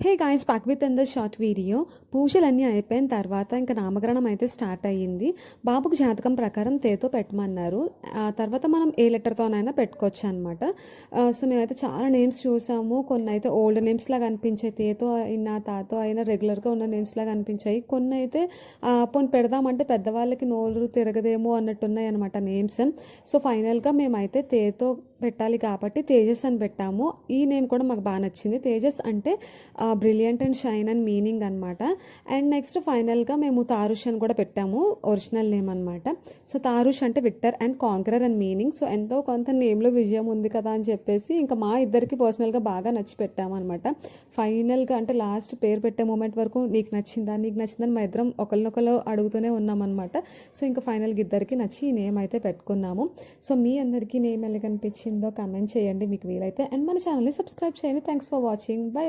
Hey guys, back with the short video. పూజలన్నీ అయిపోయిన తర్వాత ఇంకా నామకరణం అయితే స్టార్ట్ అయ్యింది. బాబుకు జాతకం ప్రకారం తేతో పెట్టమన్నారు. ఆ తర్వాత మనం ఏ లెటర్తోనైనా పెట్టుకోవచ్చు అనమాట. సో మేమైతే చాలా నేమ్స్ చూసాము. కొన్ని అయితే ఓల్డ్ నేమ్స్ లాగా అనిపించాయి, తేతో అయినా తాతో అయినా రెగ్యులర్గా ఉన్న నేమ్స్ లాగా అనిపించాయి. కొన్ని అయితే పోనీ పెడదామంటే పెద్దవాళ్ళకి నోరు తిరగదేమో అన్నట్టున్నాయి అనమాట నేమ్స్. సో ఫైనల్గా మేమైతే తేతో పెట్టాలి కాబట్టి తేజస్ అని పెట్టాము. ఈ నేమ్ కూడా మాకు బాగా నచ్చింది. తేజస్ అంటే brilliant and shine and meaning అనమాట. అండ్ నెక్స్ట్ ఫైనల్గా మేము తారుష్ అని కూడా పెట్టాము, ఒరిజినల్ నేమ్ అనమాట. సో తారుష్ అంటే victor and conqueror and meaning. So ఎంతో కొంత నేమ్లో విజయం ఉంది కదా అని చెప్పేసి ఇంకా మా ఇద్దరికి పర్సనల్గా బాగా నచ్చి పెట్టాము అనమాట. ఫైనల్గా అంటే లాస్ట్ పేరు పెట్టే మూమెంట్ వరకు నీకు నచ్చిందని మా ఇద్దరం ఒకరినొకరు అడుగుతూనే ఉన్నామన్నమాట. సో ఇంకా ఫైనల్గా ఇద్దరికి నచ్చి ఈ నేమ్ అయితే పెట్టుకున్నాము. సో మీ అందరికీ నేమ్ ఎలా కనిపించిందో కామెంట్ చేయండి మీకు వీలైతే, అండ్ మన ఛానల్ని సబ్స్క్రైబ్ చేయండి. Thanks for watching. బై.